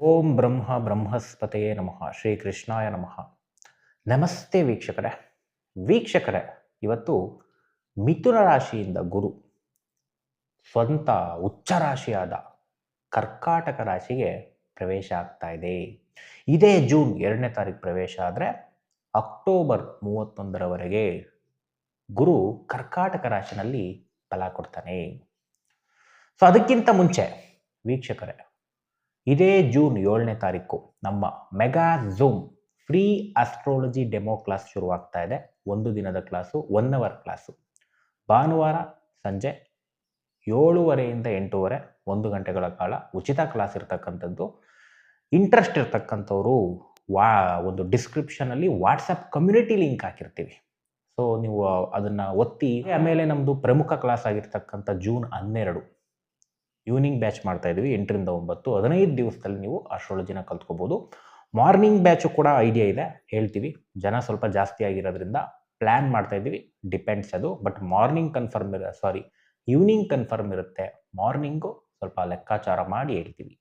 ಓಂ ಬ್ರಹ್ಮ ಬ್ರಹ್ಮಸ್ಪತಯೇ ನಮಃ ಶ್ರೀ ಕೃಷ್ಣಾಯ ನಮಃ. ನಮಸ್ತೆ ವೀಕ್ಷಕರೇ, ಇವತ್ತು ಮಿಥುನ ರಾಶಿಯಿಂದ ಗುರು ಸ್ವಂತ ಉಚ್ಚ ರಾಶಿಯಾದ ಕರ್ಕಾಟಕ ರಾಶಿಗೆ ಪ್ರವೇಶ ಆಗ್ತಾ ಇದೆ. ಇದೇ ಜೂನ್ 2ನೇ ತಾರೀಕು ಪ್ರವೇಶ ಆದರೆ ಅಕ್ಟೋಬರ್ 31ರವರೆಗೆ ಗುರು ಕರ್ಕಾಟಕ ರಾಶಿನಲ್ಲಿ ಫಲ ಕೊಡ್ತಾನೆ. ಸೊ ಅದಕ್ಕಿಂತ ಮುಂಚೆ ವೀಕ್ಷಕರೇ, ಇದೇ ಜೂನ್ 7ನೇ ತಾರೀಕು ನಮ್ಮ mega zoom free astrology demo class ಶುರುವಾಗ್ತಾ ಇದೆ. 1 ದಿನದ ಕ್ಲಾಸು, 1 ಅವರ್ ಕ್ಲಾಸು. ಭಾನುವಾರ ಸಂಜೆ 7:30 8:30 1 ಗಂಟೆಗಳ ಕಾಲ ಉಚಿತ ಕ್ಲಾಸ್ ಇರ್ತಕ್ಕಂಥದ್ದು. ಇಂಟ್ರೆಸ್ಟ್ ಇರ್ತಕ್ಕಂಥವ್ರು ಒಂದು ಡಿಸ್ಕ್ರಿಪ್ಷನಲ್ಲಿ ವಾಟ್ಸಪ್ ಕಮ್ಯುನಿಟಿ ಲಿಂಕ್ ಹಾಕಿರ್ತೀವಿ. ಸೊ ನೀವು ಅದನ್ನು ಒತ್ತಿ. ಆಮೇಲೆ ನಮ್ಮದು ಪ್ರಮುಖ ಕ್ಲಾಸ್ ಆಗಿರ್ತಕ್ಕಂಥ ಜೂನ್ 12 ಈವ್ನಿಂಗ್ ಬ್ಯಾಚ್ ಮಾಡ್ತಾ ಇದ್ವಿ. 8ರಿಂದ 9 15 ದಿವಸದಲ್ಲಿ ನೀವು ಆಸ್ಟ್ರಾಲಜಿನ ಕಲ್ತ್ಕೋಬೋದು. ಮಾರ್ನಿಂಗ್ ಬ್ಯಾಚು ಕೂಡ ಐಡಿಯಾ ಇದೆ, ಹೇಳ್ತೀವಿ. ಜನ ಸ್ವಲ್ಪ ಜಾಸ್ತಿ ಆಗಿರೋದ್ರಿಂದ ಪ್ಲ್ಯಾನ್ ಮಾಡ್ತಾ ಇದ್ದೀವಿ, ಡಿಪೆಂಡ್ಸ್ ಅದು. ಬಟ್ ಮಾರ್ನಿಂಗ್ ಈವ್ನಿಂಗ್ ಕನ್ಫರ್ಮ್ ಇರುತ್ತೆ. ಮಾರ್ನಿಂಗು ಸ್ವಲ್ಪ ಲೆಕ್ಕಾಚಾರ ಮಾಡಿ ಹೇಳ್ತೀವಿ.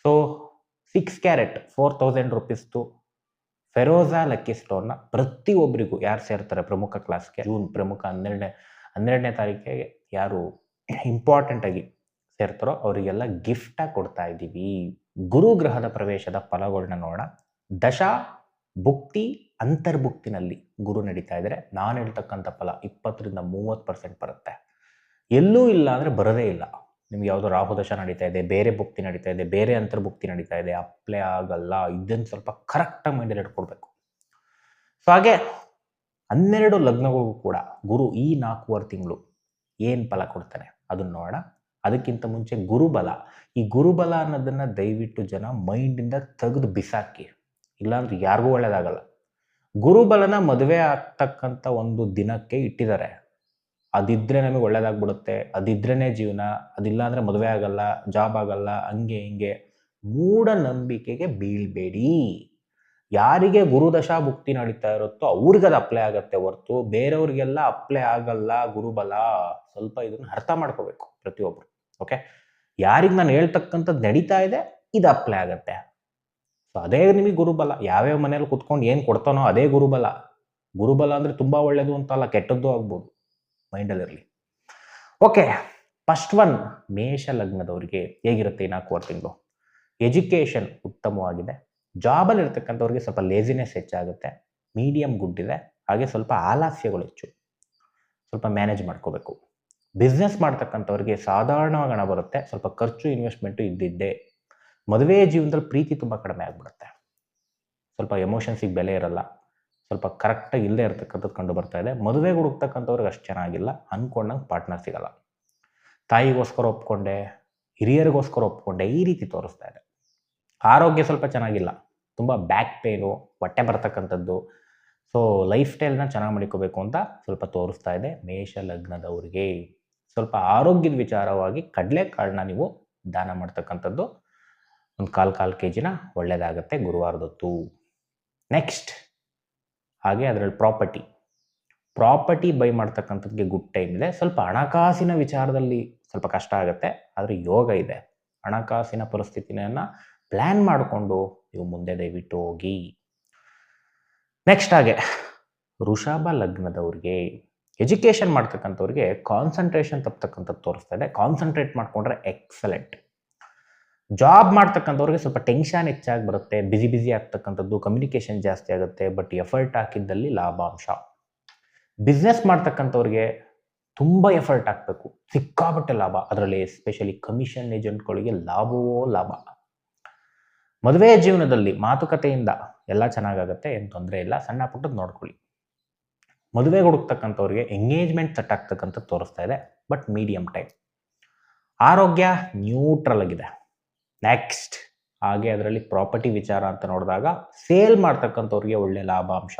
ಸೊ 6 ಕ್ಯಾರೆಟ್ 4000 ರುಪೀಸ್ದು ಫೆರೋಜಾ ಲಕ್ಕಿ ಸ್ಟೋನ್ನ ಪ್ರತಿಯೊಬ್ಬರಿಗೂ ಯಾರು ಸೇರ್ತಾರೆ ಪ್ರಮುಖ ಕ್ಲಾಸ್ಗೆ, ಜೂನ್ ಪ್ರಮುಖ 12ನೇ ತಾರೀಕಿಗೆ ಯಾರು ಇಂಪಾರ್ಟೆಂಟ್ ಆಗಿ ಸೇರ್ತಾರೋ ಅವರಿಗೆಲ್ಲ ಗಿಫ್ಟಾಗಿ ಕೊಡ್ತಾ ಇದ್ದೀವಿ. ಗುರುಗ್ರಹದ ಪ್ರವೇಶದ ಫಲಗಳನ್ನ ನೋಡೋಣ. ದಶಾ ಭುಕ್ತಿ ಅಂತರ್ಭುಕ್ತಿನಲ್ಲಿ ಗುರು ನಡೀತಾ ಇದ್ದಾರೆ. ನಾನು ಹೇಳ್ತಕ್ಕಂಥ ಫಲ 20ರಿಂದ 30% ಬರುತ್ತೆ. ಎಲ್ಲೂ ಇಲ್ಲ ಅಂದರೆ ಬರೋದೇ ಇಲ್ಲ. ನಿಮ್ಗೆ ಯಾವುದೋ ರಾಹು ದಶ ನಡೀತಾ ಇದೆ, ಬೇರೆ ಭುಕ್ತಿ ನಡೀತಾ ಇದೆ, ಬೇರೆ ಅಂತರ್ಭುಕ್ತಿ ನಡೀತಾ ಇದೆ, ಅಪ್ಲೈ ಆಗಲ್ಲ. ಇದನ್ನು ಸ್ವಲ್ಪ ಕರೆಕ್ಟಾಗಿ ಮೈಂಡಲ್ಲಿ ಇಟ್ಕೊಳ್ಬೇಕು. ಸೊ ಹಾಗೆ 12 ಲಗ್ನಗಳಿಗೂ ಕೂಡ ಗುರು ಈ 4.5 ತಿಂಗಳು ಏನು ಫಲ ಕೊಡ್ತಾನೆ ಅದನ್ನು ನೋಡೋಣ. ಅದಕ್ಕಿಂತ ಮುಂಚೆ ಗುರುಬಲ. ಈ ಗುರುಬಲ ಅನ್ನೋದನ್ನು ದಯವಿಟ್ಟು ಜನ ಮೈಂಡಿಂದ ತೆಗೆದು ಬಿಸಾಕಿ, ಇಲ್ಲಾಂದ್ರೆ ಯಾರಿಗೂ ಒಳ್ಳೇದಾಗಲ್ಲ. ಗುರುಬಲನ ಮದುವೆ ಆಗ್ತಕ್ಕಂಥ ಒಂದು ದಿನಕ್ಕೆ ಇಟ್ಟಿದ್ದಾರೆ. ಅದಿದ್ದರೆ ನಮಗೆ ಒಳ್ಳೇದಾಗ್ಬಿಡುತ್ತೆ, ಅದಿದ್ರೇ ಜೀವನ, ಅದಿಲ್ಲ ಅಂದರೆ ಮದುವೆ ಆಗಲ್ಲ, ಜಾಬ್ ಆಗಲ್ಲ, ಹಂಗೆ ಹಿಂಗೆ ಮೂಢನಂಬಿಕೆಗೆ ಬೀಳ್ಬೇಡಿ. ಯಾರಿಗೆ ಗುರುದಶಾ ಭುಕ್ತಿ ನಡೀತಾ ಇರುತ್ತೋ ಅವ್ರಿಗೆ ಅದು ಅಪ್ಲೈ ಆಗುತ್ತೆ ಹೊರತು ಬೇರೆಯವ್ರಿಗೆಲ್ಲ ಅಪ್ಲೈ ಆಗಲ್ಲ ಗುರುಬಲ. ಸ್ವಲ್ಪ ಇದನ್ನು ಅರ್ಥ ಮಾಡ್ಕೋಬೇಕು ಪ್ರತಿಯೊಬ್ಬರು. ಓಕೆ, ಯಾರಿಗೆ ನಾನು ಹೇಳ್ತಕ್ಕಂಥದ್ದು ನಡೀತಾ ಇದೆ ಇದು ಅಪ್ಲೈ ಆಗುತ್ತೆ. ಸೊ ಅದೇ ನಿಮಗೆ ಗುರುಬಲ. ಯಾವ್ಯಾವ ಮನೇಲಿ ಕುತ್ಕೊಂಡು ಏನು ಕೊಡ್ತಾನೋ ಅದೇ ಗುರುಬಲ. ಗುರುಬಲ ಅಂದರೆ ತುಂಬ ಒಳ್ಳೆಯದು ಅಂತಲ್ಲ, ಕೆಟ್ಟದ್ದು ಆಗ್ಬೋದು, ಮೈಂಡಲ್ಲಿರಲಿ. ಓಕೆ, ಫಸ್ಟ್ ಒನ್ ಮೇಷ ಲಗ್ನದವರಿಗೆ ಹೇಗಿರುತ್ತೆ ಈ 4.5 ತಿಂಗಳು? ಎಜುಕೇಷನ್ ಉತ್ತಮವಾಗಿದೆ. ಜಾಬಲ್ಲಿ ಇರ್ತಕ್ಕಂಥವ್ರಿಗೆ ಸ್ವಲ್ಪ ಲೇಸಿನೆಸ್ ಹೆಚ್ಚಾಗುತ್ತೆ. ಮೀಡಿಯಮ್ ಗುಡ್ ಇದೆ. ಹಾಗೆ ಸ್ವಲ್ಪ ಆಲಸ್ಯಗಳು ಹೆಚ್ಚು, ಸ್ವಲ್ಪ ಮ್ಯಾನೇಜ್ ಮಾಡ್ಕೋಬೇಕು. ಬಿಸ್ನೆಸ್ ಮಾಡ್ತಕ್ಕಂಥವ್ರಿಗೆ ಸಾಧಾರಣವಾಗಿ ಹಣ ಬರುತ್ತೆ. ಸ್ವಲ್ಪ ಖರ್ಚು ಇನ್ವೆಸ್ಟ್ಮೆಂಟು ಇದ್ದಿದ್ದೆ. ಮದುವೆ ಜೀವನದಲ್ಲಿ ಪ್ರೀತಿ ತುಂಬ ಕಡಿಮೆ ಆಗಿಬಿಡುತ್ತೆ. ಸ್ವಲ್ಪ ಎಮೋಷನ್ಸಿಗೆ ಬೆಲೆ ಇರಲ್ಲ. ಸ್ವಲ್ಪ ಕರೆಕ್ಟಾಗಿ ಇಲ್ಲದೆ ಇರ್ತಕ್ಕಂಥದ್ದು ಕಂಡು ಬರ್ತಾ ಇದೆ. ಮದುವೆಗೆ ಹುಡುಕ್ತಕ್ಕಂಥವ್ರಿಗೆ ಅಷ್ಟು ಚೆನ್ನಾಗಿಲ್ಲ. ಅಂದ್ಕೊಂಡಂಗೆ ಪಾರ್ಟ್ನರ್ ಸಿಗಲ್ಲ. ತಾಯಿಗೋಸ್ಕರ ಒಪ್ಕೊಂಡೆ, ಹಿರಿಯರಿಗೋಸ್ಕರ ಒಪ್ಕೊಂಡೆ, ಈ ರೀತಿ ತೋರಿಸ್ತಾ ಇದೆ. ಆರೋಗ್ಯ ಸ್ವಲ್ಪ ಚೆನ್ನಾಗಿಲ್ಲ. ತುಂಬ ಬ್ಯಾಕ್ ಪೇನು, ಹೊಟ್ಟೆ ಬರ್ತಕ್ಕಂಥದ್ದು. ಸೊ ಲೈಫ್ ಸ್ಟೈಲ್ನ ಚೆನ್ನಾಗಿ ಮಾಡಿಕೋಬೇಕು ಅಂತ ಸ್ವಲ್ಪ ತೋರಿಸ್ತಾ ಇದೆ ಮೇಷ ಲಗ್ನದವ್ರಿಗೆ. ಸ್ವಲ್ಪ ಆರೋಗ್ಯದ ವಿಚಾರವಾಗಿ ಕಡಲೆಕಾಳನ್ನ ನೀವು ದಾನ ಮಾಡ್ತಕ್ಕಂಥದ್ದು ಒಂದು 1/4 kg ಒಳ್ಳೆಯದಾಗುತ್ತೆ ಗುರುವಾರದೊತ್ತು. ನೆಕ್ಸ್ಟ್, ಹಾಗೆ ಅದರಲ್ಲಿ ಪ್ರಾಪರ್ಟಿ ಬೈ ಮಾಡ್ತಕ್ಕಂಥದ್ದಿಗೆ ಗುಡ್ ಟೈಮ್ ಇದೆ. ಸ್ವಲ್ಪ ಹಣಕಾಸಿನ ವಿಚಾರದಲ್ಲಿ ಸ್ವಲ್ಪ ಕಷ್ಟ ಆಗುತ್ತೆ, ಆದರೆ ಯೋಗ ಇದೆ. ಹಣಕಾಸಿನ ಪರಿಸ್ಥಿತಿಯನ್ನು ಪ್ಲ್ಯಾನ್ ಮಾಡಿಕೊಂಡು ನೀವು ಮುಂದೆ ದಯವಿಟ್ಟು ಹೋಗಿ. ನೆಕ್ಸ್ಟ್, ಹಾಗೆ ವೃಷಭ ಲಗ್ನದವ್ರಿಗೆ ಎಜುಕೇಷನ್ ಮಾಡ್ತಕ್ಕಂಥವ್ರಿಗೆ ಕಾನ್ಸಂಟ್ರೇಷನ್ ತಪ್ಪತಕ್ಕಂಥದ್ದು ತೋರಿಸ್ತಾ ಇದೆ. ಕಾನ್ಸಂಟ್ರೇಟ್ ಮಾಡಿಕೊಂಡ್ರೆ ಎಕ್ಸಲೆಂಟ್. ಜಾಬ್ ಮಾಡ್ತಕ್ಕಂಥವ್ರಿಗೆ ಸ್ವಲ್ಪ ಟೆನ್ಷನ್ ಹೆಚ್ಚಾಗಿ ಬರುತ್ತೆ, ಬಿಸಿ ಆಗ್ತಕ್ಕಂಥದ್ದು, ಕಮ್ಯುನಿಕೇಷನ್ ಜಾಸ್ತಿ ಆಗುತ್ತೆ. ಬಟ್ ಎಫರ್ಟ್ ಹಾಕಿದ್ದಲ್ಲಿ ಲಾಭಾಂಶ. ಬಿಸ್ನೆಸ್ ಮಾಡ್ತಕ್ಕಂಥವ್ರಿಗೆ ತುಂಬ ಎಫರ್ಟ್ ಹಾಕಬೇಕು, ಸಿಕ್ಕಾಪಟ್ಟೆ ಲಾಭ. ಅದರಲ್ಲಿ ಎಸ್ಪೆಷಲಿ ಕಮಿಷನ್ ಏಜೆಂಟ್ಗಳಿಗೆ ಲಾಭವೋ ಲಾಭ. ಮದುವೆ ಜೀವನದಲ್ಲಿ ಮಾತುಕತೆಯಿಂದ ಎಲ್ಲ ಚೆನ್ನಾಗಾಗುತ್ತೆ, ಏನು ತೊಂದರೆ ಇಲ್ಲ. ಸಣ್ಣ ಪುಟ್ಟದ್ದು ನೋಡ್ಕೊಳ್ಳಿ. ಮದುವೆಗೆ ಹುಡುಕ್ತಕ್ಕಂಥವ್ರಿಗೆ ಎಂಗೇಜ್ಮೆಂಟ್ ಸೆಟ್ ಆಗ್ತಕ್ಕಂಥದ್ದು ತೋರಿಸ್ತಾ ಇದೆ, ಬಟ್ ಮೀಡಿಯಮ್ ಟೈಮ್. ಆರೋಗ್ಯ ನ್ಯೂಟ್ರಲ್ ಆಗಿದೆ. ನೆಕ್ಸ್ಟ್, ಹಾಗೆ ಅದರಲ್ಲಿ ಪ್ರಾಪರ್ಟಿ ವಿಚಾರ ಅಂತ ನೋಡಿದಾಗ ಸೇಲ್ ಮಾಡ್ತಕ್ಕಂಥವ್ರಿಗೆ ಒಳ್ಳೆ ಲಾಭಾಂಶ.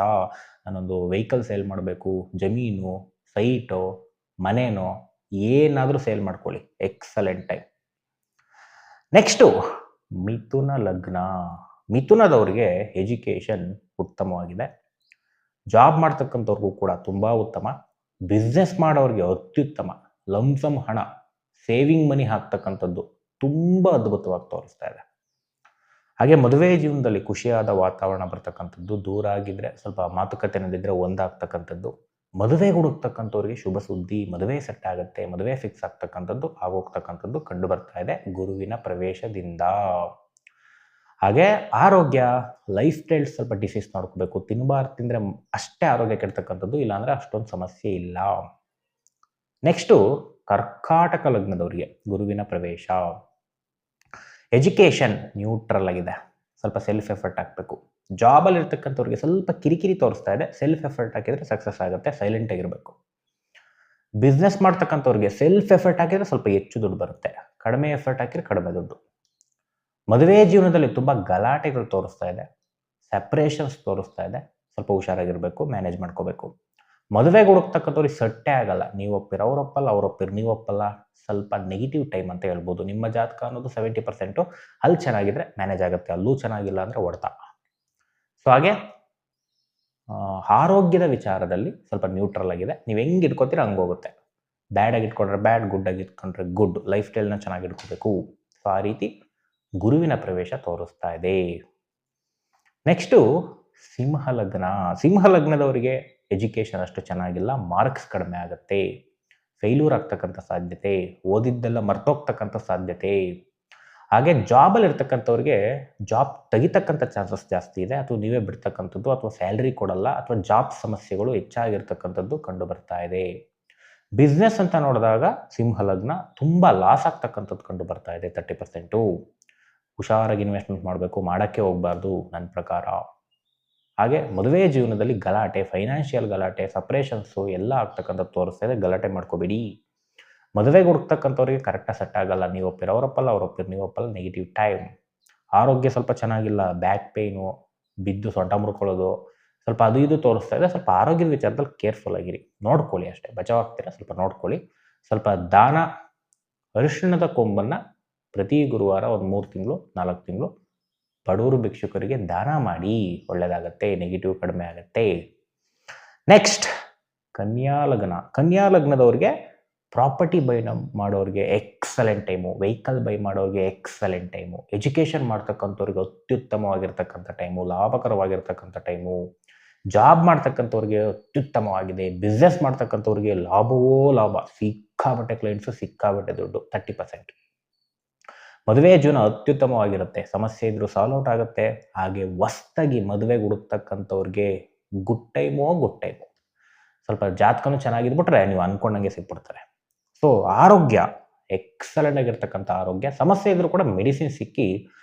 ನಾನೊಂದು ವೆಹಿಕಲ್ ಸೇಲ್ ಮಾಡಬೇಕು, ಜಮೀನು, ಸೈಟು, ಮನೇನೋ ಏನಾದರೂ ಸೇಲ್ ಮಾಡ್ಕೊಳ್ಳಿ, ಎಕ್ಸಲೆಂಟ್ ಟೈಮ್. ನೆಕ್ಸ್ಟು ಮಿಥುನ ಲಗ್ನ. ಮಿಥುನದವ್ರಿಗೆ ಎಜುಕೇಷನ್ ಉತ್ತಮವಾಗಿದೆ. ಜಾಬ್ ಮಾಡ್ತಕ್ಕಂಥವ್ರಿಗೂ ಕೂಡ ತುಂಬ ಉತ್ತಮ. ಬಿಸ್ನೆಸ್ ಮಾಡೋರಿಗೆ ಅತ್ಯುತ್ತಮ. ಲಂಸಮ್ ಹಣ, ಸೇವಿಂಗ್ ಮನಿ ಹಾಕ್ತಕ್ಕಂಥದ್ದು ತುಂಬ ಅದ್ಭುತವಾಗಿ ತೋರಿಸ್ತಾ ಇದೆ. ಹಾಗೆ ಮದುವೆ ಜೀವನದಲ್ಲಿ ಖುಷಿಯಾದ ವಾತಾವರಣ ಬರ್ತಕ್ಕಂಥದ್ದು, ದೂರ ಆಗಿದ್ರೆ ಸ್ವಲ್ಪ ಮಾತುಕತೆ ನಡೆದಿದ್ರೆ ಒಂದಾಗ್ತಕ್ಕಂಥದ್ದು, ಮದುವೆಗೆ ಹುಡುಕ್ತಕ್ಕಂಥವ್ರಿಗೆ ಶುಭ ಸುದ್ದಿ, ಮದುವೆ ಸೆಟ್ ಆಗುತ್ತೆ, ಮದುವೆ ಫಿಕ್ಸ್ ಆಗ್ತಕ್ಕಂಥದ್ದು ಆಗೋಗ್ತಕ್ಕಂಥದ್ದು ಕಂಡು ಬರ್ತಾ ಇದೆ ಗುರುವಿನ ಪ್ರವೇಶದಿಂದ. ಹಾಗೆ ಆರೋಗ್ಯ, ಲೈಫ್ ಸ್ಟೈಲ್ ಸ್ವಲ್ಪ ಡಿಸೀಸ್ ನೋಡ್ಕೋಬೇಕು. ತಿಂದರೆ ಅಷ್ಟೇ ಆರೋಗ್ಯ ಕೆಡ್ತಕ್ಕಂಥದ್ದು, ಇಲ್ಲಾಂದರೆ ಅಷ್ಟೊಂದು ಸಮಸ್ಯೆ ಇಲ್ಲ. ನೆಕ್ಸ್ಟು ಕರ್ಕಾಟಕ ಲಗ್ನದವರಿಗೆ ಗುರುವಿನ ಪ್ರವೇಶ. ಎಜುಕೇಷನ್ ನ್ಯೂಟ್ರಲ್ ಆಗಿದೆ, ಸ್ವಲ್ಪ ಸೆಲ್ಫ್ ಎಫರ್ಟ್ ಹಾಕಬೇಕು. ಜಾಬಲ್ಲಿ ಇರ್ತಕ್ಕಂಥವ್ರಿಗೆ ಸ್ವಲ್ಪ ಕಿರಿಕಿರಿ ತೋರಿಸ್ತಾ ಇದೆ, ಸೆಲ್ಫ್ ಎಫರ್ಟ್ ಹಾಕಿದರೆ ಸಕ್ಸಸ್ ಆಗುತ್ತೆ, ಸೈಲೆಂಟ್ ಆಗಿರಬೇಕು. ಬಿಸ್ನೆಸ್ ಮಾಡ್ತಕ್ಕಂಥವ್ರಿಗೆ ಸೆಲ್ಫ್ ಎಫರ್ಟ್ ಹಾಕಿದರೆ ಸ್ವಲ್ಪ ಹೆಚ್ಚು ದುಡ್ಡು ಬರುತ್ತೆ, ಕಡಿಮೆ ಎಫರ್ಟ್ ಹಾಕಿದರೆ ಕಡಿಮೆ ದುಡ್ಡು. ಮದುವೆ ಜೀವನದಲ್ಲಿ ತುಂಬ ಗಲಾಟೆಗಳು ತೋರಿಸ್ತಾ ಇದೆ, ಸೆಪ್ರೇಷನ್ಸ್ ತೋರಿಸ್ತಾ ಇದೆ, ಸ್ವಲ್ಪ ಹುಷಾರಾಗಿರಬೇಕು, ಮ್ಯಾನೇಜ್ ಮಾಡ್ಕೋಬೇಕು. ಮದುವೆಗೆ ಹುಡುಕ್ತಕ್ಕಂಥವ್ರಿಗೆ ಸಟ್ಟೆ ಆಗಲ್ಲ, ನೀವು ಒಪ್ಪಿರ ಅವ್ರು ಒಪ್ಪಲ್ಲ, ಅವ್ರು ಒಪ್ಪಿರ ನೀವು ಒಪ್ಪಲ್ಲ, ಸ್ವಲ್ಪ ನೆಗೆಟಿವ್ ಟೈಮ್ ಅಂತ ಹೇಳ್ಬೋದು. ನಿಮ್ಮ ಜಾತಕ ಅನ್ನೋದು 70%, ಅಲ್ಲಿ ಚೆನ್ನಾಗಿದ್ರೆ ಮ್ಯಾನೇಜ್ ಆಗುತ್ತೆ, ಅಲ್ಲೂ ಚೆನ್ನಾಗಿಲ್ಲ ಅಂದರೆ ಹೊಡ್ತಾ. ಸೊ ಹಾಗೆ ಆರೋಗ್ಯದ ವಿಚಾರದಲ್ಲಿ ಸ್ವಲ್ಪ ನ್ಯೂಟ್ರಲ್ ಆಗಿದೆ, ನೀವು ಹೆಂಗೆ ಇಟ್ಕೋತೀರ ಹಂಗೆ ಹೋಗುತ್ತೆ. ಬ್ಯಾಡಾಗಿ ಇಟ್ಕೊಂಡ್ರೆ ಬ್ಯಾಡ್, ಗುಡ್ಡಾಗಿ ಇಟ್ಕೊಂಡ್ರೆ ಗುಡ್, ಲೈಫ್ ಸ್ಟೈಲ್ನ ಚೆನ್ನಾಗಿ ಇಟ್ಕೋಬೇಕು. ಸೊ ಆ ರೀತಿ ಗುರುವಿನ ಪ್ರವೇಶ ತೋರಿಸ್ತಾ ಇದೆ. ನೆಕ್ಸ್ಟು ಸಿಂಹಲಗ್ನ. ಸಿಂಹಲಗ್ನದವರಿಗೆ ಎಜುಕೇಷನ್ ಅಷ್ಟು ಚೆನ್ನಾಗಿಲ್ಲ, ಮಾರ್ಕ್ಸ್ ಕಡಿಮೆ ಆಗುತ್ತೆ, ಫೇಲ್ಯೂರ್ ಆಗ್ತಕ್ಕಂಥ ಸಾಧ್ಯತೆ, ಓದಿದ್ದೆಲ್ಲ ಮರ್ತೋಗ್ತಕ್ಕಂಥ ಸಾಧ್ಯತೆ. ಹಾಗೆ ಜಾಬಲ್ಲಿ ಇರ್ತಕ್ಕಂಥವ್ರಿಗೆ ಜಾಬ್ ತೆಗಿತಕ್ಕಂಥ ಚಾನ್ಸಸ್ ಜಾಸ್ತಿ ಇದೆ, ಅಥವಾ ನೀವೇ ಬಿಡ್ತಕ್ಕಂಥದ್ದು, ಅಥವಾ ಸ್ಯಾಲ್ರಿ ಕೊಡಲ್ಲ, ಅಥವಾ ಜಾಬ್ ಸಮಸ್ಯೆಗಳು ಹೆಚ್ಚಾಗಿರ್ತಕ್ಕಂಥದ್ದು ಕಂಡು ಬರ್ತಾ ಇದೆ. ಬಿಸ್ನೆಸ್ ಅಂತ ನೋಡಿದಾಗ ಸಿಂಹಲಗ್ನ ತುಂಬ ಲಾಸ್ ಆಗ್ತಕ್ಕಂಥದ್ದು ಕಂಡು ಬರ್ತಾ ಇದೆ 30%. ಹುಷಾರಾಗಿ ಇನ್ವೆಸ್ಟ್ಮೆಂಟ್ ಮಾಡಬೇಕು, ಮಾಡೋಕ್ಕೆ ಹೋಗಬಾರ್ದು ನನ್ನ ಪ್ರಕಾರ. ಹಾಗೆ ಮದುವೆ ಜೀವನದಲ್ಲಿ ಗಲಾಟೆ, ಫೈನಾನ್ಷಿಯಲ್ ಗಲಾಟೆ, ಸಪ್ರೇಷನ್ಸು ಎಲ್ಲ ಆಗ್ತಕ್ಕಂಥದ್ದು ತೋರಿಸ್ತಾ ಇದೆ, ಗಲಾಟೆ ಮಾಡ್ಕೋಬೇಡಿ. ಮದುವೆಗೆ ಹುಡುಕ್ತಕ್ಕಂಥವ್ರಿಗೆ ಕರೆಕ್ಟಾಗಿ ಸೆಟ್ ಆಗಲ್ಲ, ನೀವು ಒಪ್ಪಿರ ಅವರಪ್ಪಲ್ಲ, ಅವ್ರು ಒಪ್ಪಿರ ನೀವು ಒಪ್ಪಲ್ಲ, ನೆಗೆಟಿವ್ ಟೈಮ್. ಆರೋಗ್ಯ ಸ್ವಲ್ಪ ಚೆನ್ನಾಗಿಲ್ಲ, ಬ್ಯಾಕ್ ಪೇಯ್ನು, ಬಿದ್ದು ಸೊಂಟ ಮುರ್ಕೊಳ್ಳೋದು, ಸ್ವಲ್ಪ ಅದು ಇದು ತೋರಿಸ್ತಾ ಇದೆ. ಸ್ವಲ್ಪ ಆರೋಗ್ಯದ ವಿಚಾರದಲ್ಲಿ ಕೇರ್ಫುಲ್ ಆಗಿರಿ, ನೋಡ್ಕೊಳ್ಳಿ ಅಷ್ಟೇ, ಬಚಾವಾಗ್ತೀರ ಸ್ವಲ್ಪ ನೋಡ್ಕೊಳ್ಳಿ. ಸ್ವಲ್ಪ ದಾನ, ಅರಿಶಿಣದ ಕೊಂಬನ್ನು ಪ್ರತಿ ಗುರುವಾರ ಒಂದು 3 ತಿಂಗಳು 4 ತಿಂಗಳು ಬಡವರು ಭಿಕ್ಷುಕರಿಗೆ ದಾನ ಮಾಡಿ, ಒಳ್ಳೆಯದಾಗತ್ತೆ, ನೆಗೆಟಿವ್ ಕಡಿಮೆ ಆಗುತ್ತೆ. ನೆಕ್ಸ್ಟ್ ಕನ್ಯಾ ಲಗ್ನ. ಕನ್ಯಾ ಲಗ್ನದವ್ರಿಗೆ ಪ್ರಾಪರ್ಟಿ ಬೈ ಮಾಡೋರಿಗೆ ಎಕ್ಸಲೆಂಟ್ ಟೈಮು, ವೆಹಿಕಲ್ ಬೈ ಮಾಡೋರಿಗೆ ಎಕ್ಸಲೆಂಟ್ ಟೈಮು, ಎಜುಕೇಷನ್ ಮಾಡ್ತಕ್ಕಂಥವ್ರಿಗೆ ಅತ್ಯುತ್ತಮವಾಗಿರ್ತಕ್ಕಂಥ ಟೈಮು, ಲಾಭಕರವಾಗಿರ್ತಕ್ಕಂಥ ಟೈಮು, ಜಾಬ್ ಮಾಡ್ತಕ್ಕಂಥವ್ರಿಗೆ ಅತ್ಯುತ್ತಮವಾಗಿದೆ, ಬಿಸ್ನೆಸ್ ಮಾಡ್ತಕ್ಕಂಥವ್ರಿಗೆ ಲಾಭವೋ ಲಾಭ, ಸಿಕ್ಕಾಬಟ್ಟೆ ಕ್ಲೈಂಟ್ಸು, ಸಿಕ್ಕಾಬಟ್ಟೆ ದುಡ್ಡು 30%. ಮದುವೆ ಜೀವನ ಅತ್ಯುತ್ತಮವಾಗಿರುತ್ತೆ, ಸಮಸ್ಯೆ ಇದ್ರೂ ಸಾಲ್ವ್ ಔಟ್ ಆಗುತ್ತೆ. ಹಾಗೆ ಹೊಸ್ದಾಗಿ ಮದುವೆಗೆ ಹುಡುಕ್ತಕ್ಕಂಥವ್ರಿಗೆ ಗುಡ್ ಟೈಮು. ಸ್ವಲ್ಪ ಜಾತಕನೂ ಚೆನ್ನಾಗಿದ್ಬಿಟ್ರೆ ನೀವು ಅಂದ್ಕೊಂಡಂಗೆ ಸಿಕ್ಬಿಡ್ತಾರೆ. ಸೊ ಆರೋಗ್ಯ ಎಕ್ಸಲೆಂಟ್ ಆಗಿರ್ತಕ್ಕಂಥ ಆರೋಗ್ಯ, ಸಮಸ್ಯೆ ಇದ್ರೂ ಕೂಡ ಮೆಡಿಸಿನ್ ಸಿಕ್ಕಿ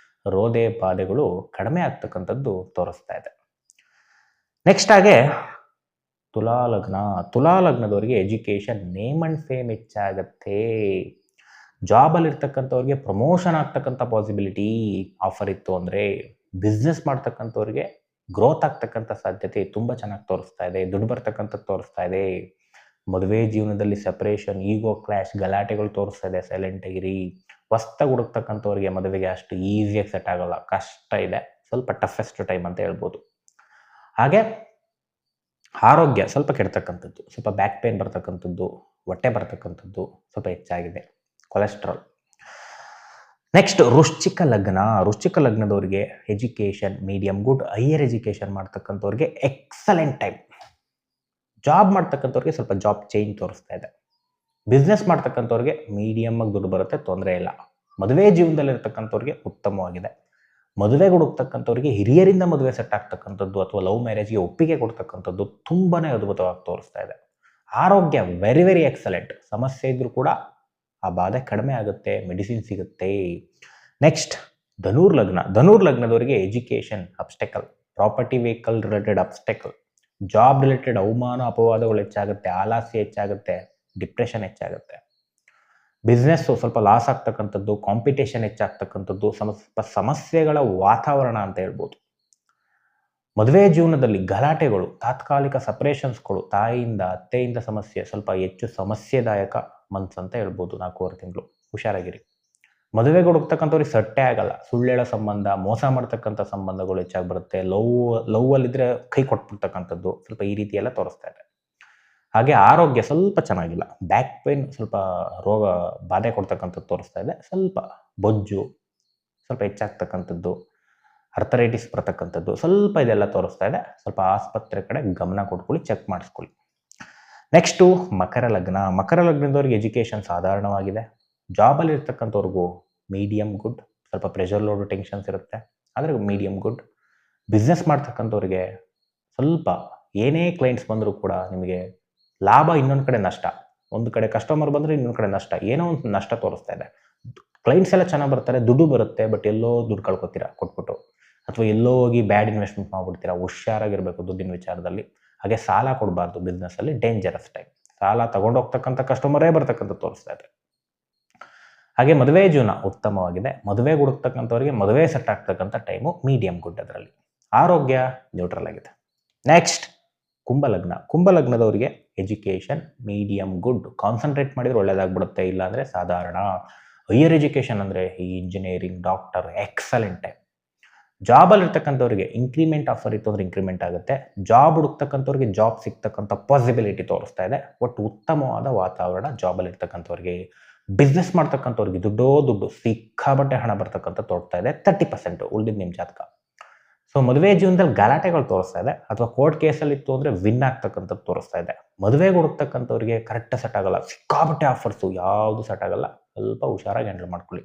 ರೋದೆ ಬಾಧೆಗಳು ಕಡಿಮೆ ಆಗ್ತಕ್ಕಂಥದ್ದು ತೋರಿಸ್ತಾ ಇದೆ. ನೆಕ್ಸ್ಟ್ ಹಾಗೆ ತುಲಾಲಗ್ನ. ತುಲಾಲಗ್ನದವರಿಗೆ ಎಜುಕೇಷನ್, ನೇಮ್ ಆ್ಯಂಡ್ ಫೇಮ್ ಹೆಚ್ಚಾಗತ್ತೆ. ಜಾಬಲ್ಲಿರ್ತಕ್ಕಂಥವ್ರಿಗೆ ಪ್ರಮೋಷನ್ ಆಗ್ತಕ್ಕಂಥ ಪಾಸಿಬಿಲಿಟಿ ಆಫರ್ ಇತ್ತು ಅಂದರೆ, ಬಿಸ್ನೆಸ್ ಮಾಡ್ತಕ್ಕಂಥವ್ರಿಗೆ ಗ್ರೋತ್ ಆಗ್ತಕ್ಕಂಥ ಸಾಧ್ಯತೆ ತುಂಬ ಚೆನ್ನಾಗಿ ತೋರಿಸ್ತಾ ಇದೆ, ದುಡ್ಡು ಬರ್ತಕ್ಕಂಥದ್ದು ತೋರಿಸ್ತಾ ಇದೆ. ಮದುವೆ ಜೀವನದಲ್ಲಿ ಸೆಪ್ರೇಷನ್, ಈಗೋ ಕ್ಲಾಶ್, ಗಲಾಟೆಗಳು ತೋರಿಸ್ತಾ ಇದೆ, ಸೈಲೆಂಟ್ ಆಗಿರಿ. ಹೊಸ್ದಾಗಿ ಹುಡುಕ್ತಕ್ಕಂಥವ್ರಿಗೆ ಮದುವೆಗೆ ಅಷ್ಟು ಈಸಿಯಾಗಿ ಸೆಟ್ ಆಗೋಲ್ಲ, ಕಷ್ಟ ಇದೆ, ಸ್ವಲ್ಪ ಟಫೆಸ್ಟ್ ಟೈಮ್ ಅಂತ ಹೇಳ್ಬೋದು. ಹಾಗೆ ಆರೋಗ್ಯ ಸ್ವಲ್ಪ ಕೆಡ್ತಕ್ಕಂಥದ್ದು, ಸ್ವಲ್ಪ ಬ್ಯಾಕ್ ಪೇನ್ ಬರ್ತಕ್ಕಂಥದ್ದು, ಹೊಟ್ಟೆ ಬರ್ತಕ್ಕಂಥದ್ದು ಸ್ವಲ್ಪ ಹೆಚ್ಚಾಗಿದೆ, ಕೊಲೆಸ್ಟ್ರಾಲ್. ನೆಕ್ಸ್ಟ್ ವೃಶ್ಚಿಕ ಲಗ್ನ. ವೃಶ್ಚಿಕ ಲಗ್ನದವ್ರಿಗೆ education medium good, higher education ಮಾಡ್ತಕ್ಕಂಥವ್ರಿಗೆ ಎಕ್ಸಲೆಂಟ್ ಟೈಮ್. ಜಾಬ್ ಮಾಡ್ತಕ್ಕಂಥವ್ರಿಗೆ ಸ್ವಲ್ಪ ಜಾಬ್ ಚೇಂಜ್ ತೋರಿಸ್ತಾ ಇದೆ. ಬಿಸ್ನೆಸ್ ಮಾಡ್ತಕ್ಕಂಥವ್ರಿಗೆ ಮೀಡಿಯಮ್ ಆಗಿ ದುಡ್ಡು ಬರುತ್ತೆ, ತೊಂದರೆ ಇಲ್ಲ. ಮದುವೆ ಜೀವನದಲ್ಲಿರ್ತಕ್ಕಂಥವ್ರಿಗೆ ಉತ್ತಮವಾಗಿದೆ. ಮದುವೆಗೆ ಹುಡುಕ್ತಕ್ಕಂಥವ್ರಿಗೆ ಹಿರಿಯರಿಂದ ಮದುವೆ ಸೆಟ್ ಆಗ್ತಕ್ಕಂಥದ್ದು, ಅಥವಾ ಲವ್ ಮ್ಯಾರೇಜ್ಗೆ ಒಪ್ಪಿಗೆ ಕೊಡ್ತಕ್ಕಂಥದ್ದು ತುಂಬಾ ಅದ್ಭುತವಾಗಿ ತೋರಿಸ್ತಾ ಇದೆ. ಆರೋಗ್ಯ ವೆರಿ ವೆರಿ ಎಕ್ಸಲೆಂಟ್, ಸಮಸ್ಯೆ ಇದ್ರೂ ಕೂಡ ಆ ಬಾಧೆ ಕಡಿಮೆ ಆಗುತ್ತೆ, ಮೆಡಿಸಿನ್ ಸಿಗುತ್ತೆ. ನೆಕ್ಸ್ಟ್ ಧನುರ್ ಲಗ್ನ. ಧನುರ್ ಲಗ್ನದವರಿಗೆ education obstacle, property vehicle related obstacle, job related ಅವಮಾನ ಅಪವಾದಗಳು ಹೆಚ್ಚಾಗುತ್ತೆ, ಆಲಸ್ಯ ಹೆಚ್ಚಾಗುತ್ತೆ, ಡಿಪ್ರೆಷನ್ ಹೆಚ್ಚಾಗುತ್ತೆ. ಬಿಸ್ನೆಸ್ಸು ಸ್ವಲ್ಪ ಲಾಸ್ ಆಗ್ತಕ್ಕಂಥದ್ದು, ಕಾಂಪಿಟೇಷನ್ ಹೆಚ್ಚಾಗ್ತಕ್ಕಂಥದ್ದು, ಸಮಸ್ಯೆಗಳ ವಾತಾವರಣ ಅಂತ ಹೇಳ್ಬೋದು. ಮದುವೆ ಜೀವನದಲ್ಲಿ ಗಲಾಟೆಗಳು, ತಾತ್ಕಾಲಿಕ ಸಪ್ರೇಷನ್ಸ್ಗಳು, ತಾಯಿಯಿಂದ ಅತ್ತೆಯಿಂದ ಸಮಸ್ಯೆ, ಸ್ವಲ್ಪ ಹೆಚ್ಚು ಸಮಸ್ಯೆದಾಯಕ ಮಂತ್ಸ್ ಅಂತ ಹೇಳ್ಬೋದು 4.5 ತಿಂಗಳು. ಹುಷಾರಾಗಿರಿ. ಮದುವೆಗೆ ಹುಡುಕ್ತಕ್ಕಂಥವ್ರಿಗೆ ಸಟ್ಟೆ ಆಗಲ್ಲ, ಸುಳ್ಳೇಳೋ ಸಂಬಂಧ, ಮೋಸ ಮಾಡ್ತಕ್ಕಂಥ ಸಂಬಂಧಗಳು ಹೆಚ್ಚಾಗಿ ಬರುತ್ತೆ. ಲವ್ವಲ್ಲಿದ್ದರೆ ಕೈ ಕೊಟ್ಬಿಡ್ತಕ್ಕಂಥದ್ದು, ಸ್ವಲ್ಪ ಈ ರೀತಿ ಎಲ್ಲ ತೋರಿಸ್ತಾ ಇದೆ. ಹಾಗೆ ಆರೋಗ್ಯ ಸ್ವಲ್ಪ ಚೆನ್ನಾಗಿಲ್ಲ, ಬ್ಯಾಕ್ ಪೇನ್, ಸ್ವಲ್ಪ ರೋಗ ಬಾಧೆ ಕೊಡ್ತಕ್ಕಂಥದ್ದು ತೋರಿಸ್ತಾ ಇದೆ. ಸ್ವಲ್ಪ ಬೊಜ್ಜು ಸ್ವಲ್ಪ ಹೆಚ್ಚಾಗ್ತಕ್ಕಂಥದ್ದು, ಅರ್ಥರೈಟಿಸ್ ಬರ್ತಕ್ಕಂಥದ್ದು, ಸ್ವಲ್ಪ ಇದೆಲ್ಲ ತೋರಿಸ್ತಾ ಇದೆ. ಸ್ವಲ್ಪ ಆಸ್ಪತ್ರೆ ಕಡೆ ಗಮನ ಕೊಟ್ಕೊಳ್ಳಿ, ಚೆಕ್ ಮಾಡಿಸ್ಕೊಳ್ಳಿ. ನೆಕ್ಸ್ಟು ಮಕರ ಲಗ್ನ. ಮಕರ ಲಗ್ನದವ್ರಿಗೆ ಎಜುಕೇಷನ್ ಸಾಧಾರಣವಾಗಿದೆ. ಜಾಬಲ್ಲಿ ಇರ್ತಕ್ಕಂಥವ್ರಿಗೂ ಮೀಡಿಯಮ್ ಗುಡ್. ಸ್ವಲ್ಪ ಪ್ರೆಷರ್ ಲೋಡು, ಟೆನ್ಷನ್ಸ್ ಇರುತ್ತೆ, ಆದರೆ ಮೀಡಿಯಮ್ ಗುಡ್. ಬಿಸ್ನೆಸ್ ಮಾಡ್ತಕ್ಕಂಥವ್ರಿಗೆ ಸ್ವಲ್ಪ ಏನೇ ಕ್ಲೈಂಟ್ಸ್ ಬಂದರೂ ಕೂಡ ನಿಮಗೆ ಲಾಭ, ಇನ್ನೊಂದು ಕಡೆ ನಷ್ಟ. ಒಂದು ಕಡೆ ಕಸ್ಟಮರ್ ಬಂದರೆ ಇನ್ನೊಂದು ಕಡೆ ನಷ್ಟ, ಏನೋ ಒಂದು ನಷ್ಟ ತೋರಿಸ್ತಾ ಇದೆ. ಕ್ಲೈಂಟ್ಸ್ ಎಲ್ಲ ಚೆನ್ನಾಗಿ ಬರ್ತಾರೆ, ದುಡ್ಡು ಬರುತ್ತೆ, ಬಟ್ ಎಲ್ಲೋ ದುಡ್ಡು ಕಳ್ಕೊತೀರಾ ಕೊಟ್ಬಿಟ್ಟು, ಅಥವಾ ಎಲ್ಲೋ ಹೋಗಿ ಬ್ಯಾಡ್ ಇನ್ವೆಸ್ಟ್ಮೆಂಟ್ ಮಾಡ್ಬಿಡ್ತೀರಾ. ಹುಷಾರಾಗಿರಬೇಕು ದುಡ್ಡಿನ ವಿಚಾರದಲ್ಲಿ. ಹಾಗೆ ಸಾಲ ಕೊಡಬಾರ್ದು. ಬಿಸ್ನೆಸ್ಸಲ್ಲಿ ಡೇಂಜರಸ್ ಟೈಮ್. ಸಾಲ ತಗೊಂಡೋಗ್ತಕ್ಕಂಥ ಕಸ್ಟಮರೇ ಬರ್ತಕ್ಕಂಥ ತೋರಿಸ್ತಾ ಇದೆ. ಹಾಗೆ ಮದುವೆ ಜೀವನ ಉತ್ತಮವಾಗಿದೆ. ಮದುವೆಗೆ ಹುಡುಕ್ತಕ್ಕಂಥವ್ರಿಗೆ ಮದುವೆ ಸೆಟ್ ಆಗ್ತಕ್ಕಂಥ ಟೈಮು ಮೀಡಿಯಮ್ ಗುಡ್. ಅದರಲ್ಲಿ ಆರೋಗ್ಯ ನ್ಯೂಟ್ರಲ್ ಆಗಿದೆ. ನೆಕ್ಸ್ಟ್ ಕುಂಭಲಗ್ನ. ಕುಂಭಲಗ್ನದವರಿಗೆ ಎಜುಕೇಷನ್ ಮೀಡಿಯಮ್ ಗುಡ್. ಕಾನ್ಸಂಟ್ರೇಟ್ ಮಾಡಿದರೆ ಒಳ್ಳೇದಾಗ್ಬಿಡುತ್ತೆ, ಇಲ್ಲಾಂದರೆ ಸಾಧಾರಣ. ಹೈಯರ್ ಎಜುಕೇಷನ್ ಅಂದರೆ ಈ ಇಂಜಿನಿಯರಿಂಗ್, ಡಾಕ್ಟರ್, ಎಕ್ಸಲೆಂಟ್ ಟೈಮ್. ಜಾಬಲ್ಲಿ ಇರ್ತಕ್ಕಂಥವ್ರಿಗೆ ಇಂಕ್ರಿಮೆಂಟ್ ಆಫರ್ ಇತ್ತು ಅಂದರೆ ಇಂಕ್ರಿಮೆಂಟ್ ಆಗುತ್ತೆ. ಜಾಬ್ ಹುಡುಕ್ತಕ್ಕಂಥವ್ರಿಗೆ ಜಾಬ್ ಸಿಗ್ತಕ್ಕಂಥ ಪಾಸಿಬಿಲಿಟಿ ತೋರಿಸ್ತಾ ಇದೆ. ಒಟ್ಟು ಉತ್ತಮವಾದ ವಾತಾವರಣ ಜಾಬಲ್ಲಿ ಇರ್ತಕ್ಕಂಥವ್ರಿಗೆ. ಬಿಸ್ನೆಸ್ ಮಾಡ್ತಕ್ಕಂಥವ್ರಿಗೆ ದುಡ್ಡು ಸಿಕ್ಕಾಬಟ್ಟೆ ಹಣ ಬರ್ತಕ್ಕಂಥ ತೋರ್ತಾ ಇದೆ. 30% ಉಳಿದಿದ್ದು ನಿಮ್ಮ ಜಾತಕ. ಸೊ ಮದುವೆ ಜೀವನದಲ್ಲಿ ಗಲಾಟೆಗಳು ತೋರಿಸ್ತಾ ಇದೆ, ಅಥವಾ ಕೋರ್ಟ್ ಕೇಸಲ್ಲಿ ಇತ್ತು ಅಂದರೆ ವಿನ್ ಆಗ್ತಕ್ಕಂಥದ್ದು ತೋರಿಸ್ತಾ ಇದೆ. ಮದುವೆಗೆ ಹುಡುಕ್ತಕ್ಕಂಥವ್ರಿಗೆ ಕರೆಕ್ಟ್ ಸೆಟ್ ಆಗಲ್ಲ, ಸಿಕ್ಕಾಬಟ್ಟೆ ಆಫರ್ಸು, ಯಾವುದು ಸೆಟ್ ಆಗಲ್ಲ. ಸ್ವಲ್ಪ ಹುಷಾರಾಗಿ ಹ್ಯಾಂಡಲ್ ಮಾಡ್ಕೊಳ್ಳಿ.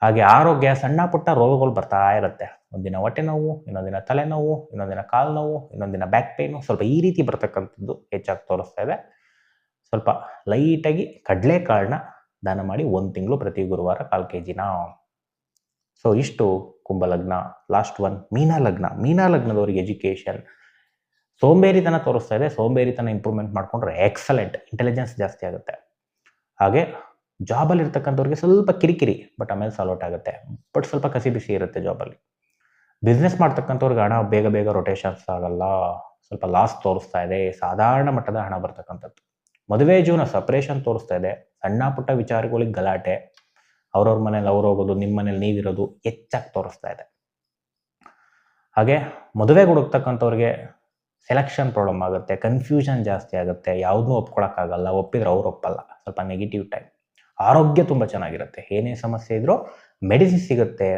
ಹಾಗೆ ಆರೋಗ್ಯ ಸಣ್ಣ ಪುಟ್ಟ ರೋಗಗಳು ಬರ್ತಾ ಇರುತ್ತೆ. ಒಂದಿನ ಹೊಟ್ಟೆ ನೋವು, ಇನ್ನೊಂದಿನ ತಲೆನೋವು, ಇನ್ನೊಂದಿನ ಕಾಲು ನೋವು, ಇನ್ನೊಂದಿನ ಬ್ಯಾಕ್ ಪೇನು, ಸ್ವಲ್ಪ ಈ ರೀತಿ ಬರ್ತಕ್ಕಂಥದ್ದು ಹೆಚ್ಚಾಗಿ ತೋರಿಸ್ತಾ ಇದೆ. ಸ್ವಲ್ಪ ಲೈಟಾಗಿ ಕಡಲೆಕಾಳನ್ನ ದಾನ ಮಾಡಿ 1 ತಿಂಗಳು ಪ್ರತಿ ಗುರುವಾರ 1/4 kg. ಸೊ ಇಷ್ಟು ಕುಂಭಲಗ್ನ. ಲಾಸ್ಟ್ ಒನ್ ಮೀನ ಲಗ್ನ. ಮೀನ ಲಗ್ನದವ್ರಿಗೆ ಎಜುಕೇಷನ್ ಸೋಂಬೇರಿತನ ತೋರಿಸ್ತಾ ಇದೆ. ಸೋಂಬೇರಿತನ ಇಂಪ್ರೂವ್ಮೆಂಟ್ ಮಾಡ್ಕೊಂಡ್ರೆ ಎಕ್ಸಲೆಂಟ್, ಇಂಟೆಲಿಜೆನ್ಸ್ ಜಾಸ್ತಿ ಆಗುತ್ತೆ. ಹಾಗೆ ಜಾಬಲ್ಲಿ ಇರ್ತಕ್ಕಂಥವ್ರಿಗೆ ಸ್ವಲ್ಪ ಕಿರಿಕಿರಿ, ಬಟ್ ಆಮೇಲೆ ಸಾಲ್ಔಟ್ ಆಗುತ್ತೆ. ಬಟ್ ಸ್ವಲ್ಪ ಕಸಿ ಬಿಸಿ ಇರುತ್ತೆ ಜಾಬಲ್ಲಿ. ಬಿಸ್ನೆಸ್ ಮಾಡ್ತಕ್ಕಂಥವ್ರಿಗೆ ಹಣ ಬೇಗ ರೊಟೇಷನ್ಸ್ ಆಗಲ್ಲ, ಸ್ವಲ್ಪ ಲಾಸ್ ತೋರಿಸ್ತಾ ಇದೆ. ಸಾಧಾರಣ ಮಟ್ಟದ ಹಣ ಬರ್ತಕ್ಕಂಥದ್ದು. ಮದುವೆ ಜೀವನ ಸಪ್ರೇಷನ್ ತೋರಿಸ್ತಾ ಇದೆ. ಸಣ್ಣ ಪುಟ್ಟ ವಿಚಾರಗಳಿಗೆ ಗಲಾಟೆ, ಅವ್ರವ್ರ ಮನೇಲಿ ಅವ್ರು ಹೋಗೋದು, ನಿಮ್ಮ ಮನೇಲಿ ನೀವಿರೋದು ಹೆಚ್ಚಾಗಿ ತೋರಿಸ್ತಾ ಇದೆ. ಹಾಗೆ ಮದುವೆಗೆ ಹುಡುಕ್ತಕ್ಕಂಥವ್ರಿಗೆ ಸೆಲೆಕ್ಷನ್ ಪ್ರಾಬ್ಲಮ್ ಆಗುತ್ತೆ, ಕನ್ಫ್ಯೂಷನ್ ಜಾಸ್ತಿ ಆಗುತ್ತೆ, ಯಾವುದನ್ನೂ ಒಪ್ಕೊಳಕ್ಕಾಗಲ್ಲ, ಒಪ್ಪಿದ್ರೆ ಅವ್ರು ಒಪ್ಪಲ್ಲ. ಸ್ವಲ್ಪ ನೆಗೆಟಿವ್ ಟೈಮ್. ಆರೋಗ್ಯ ತುಂಬ ಚೆನ್ನಾಗಿರುತ್ತೆ. ಏನೇ ಸಮಸ್ಯೆ ಇದ್ರೂ ಮೆಡಿಸಿನ್ ಸಿಗುತ್ತೆ,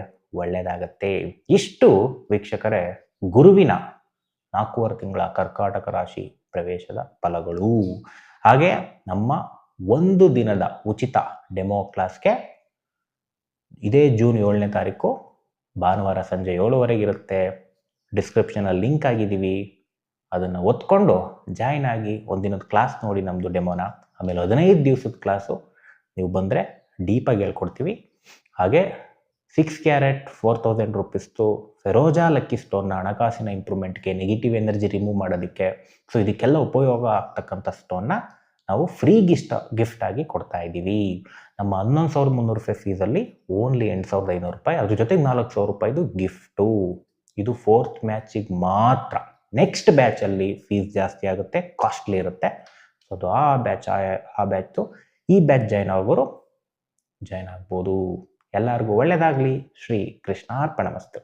ಒಳ್ಳೆಯದಾಗತ್ತೆ. ಇಷ್ಟು ವೀಕ್ಷಕರೇ ಗುರುವಿನ 4.5 ತಿಂಗಳ ಕರ್ಕಾಟಕ ರಾಶಿ ಪ್ರವೇಶದ ಫಲಗಳು. ಹಾಗೆ ನಮ್ಮ 1 ದಿನದ ಉಚಿತ ಡೆಮೋ ಕ್ಲಾಸ್ಗೆ ಇದೇ ಜೂನ್ 7ನೇ ತಾರೀಕು ಭಾನುವಾರ ಸಂಜೆ 7:00 ಇರುತ್ತೆ. ಡಿಸ್ಕ್ರಿಪ್ಷನಲ್ಲಿ ಲಿಂಕ್ ಆಗಿದ್ದೀವಿ, ಅದನ್ನು ಒತ್ಕೊಂಡು ಜಾಯ್ನ್ ಆಗಿ ಒಂದಿನದ ಕ್ಲಾಸ್ ನೋಡಿ ನಮ್ಮದು ಡೆಮೋನ. ಆಮೇಲೆ 15 ದಿವಸದ ಕ್ಲಾಸು ನೀವು ಬಂದರೆ ಡೀಪಾಗಿ ಹೇಳ್ಕೊಡ್ತೀವಿ. ಹಾಗೆ 6 ಕ್ಯಾರೆಟ್ 4000 ರೂಪೀಸ್ದು ಫೆರೋಜಾ ಲಕ್ಕಿ ಸ್ಟೋನ್ನ ಹಣಕಾಸಿನ ಇಂಪ್ರೂವ್ಮೆಂಟ್ಗೆ, ನೆಗೆಟಿವ್ ಎನರ್ಜಿ ರಿಮೂವ್ ಮಾಡೋದಕ್ಕೆ, ಸೊ ಇದಕ್ಕೆಲ್ಲ ಉಪಯೋಗ ಆಗ್ತಕ್ಕಂಥ ಸ್ಟೋನ್ನ ನಾವು ಫ್ರೀ ಗಿಫ್ಟ್ ಆಗಿ ಕೊಡ್ತಾ ಇದ್ದೀವಿ. ನಮ್ಮ 11,300 ರೂಪಾಯಿ ಫೀಸಲ್ಲಿ ಓನ್ಲಿ 8,500 ರೂಪಾಯಿ, ಅದ್ರ ಜೊತೆಗೆ 4,000 ರೂಪಾಯಿದು ಗಿಫ್ಟು. ಇದು 4th ಬ್ಯಾಚಿಗೆ ಮಾತ್ರ. ನೆಕ್ಸ್ಟ್ ಬ್ಯಾಚಲ್ಲಿ ಫೀಸ್ ಜಾಸ್ತಿ ಆಗುತ್ತೆ, ಕಾಸ್ಟ್ಲಿ ಇರುತ್ತೆ. ಸೊ ಅದು ಆ ಬ್ಯಾಚು ಈ ಬ್ಯಾಚ್ ಜಾಯ್ನ್ ಆಗೋರು ಜಾಯ್ನ್ ಆಗ್ಬೋದು. ಎಲ್ಲರಿಗೂ ಒಳ್ಳೆಯದಾಗಲಿ. ಶ್ರೀ ಕೃಷ್ಣಾರ್ಪಣಮಸ್ತು.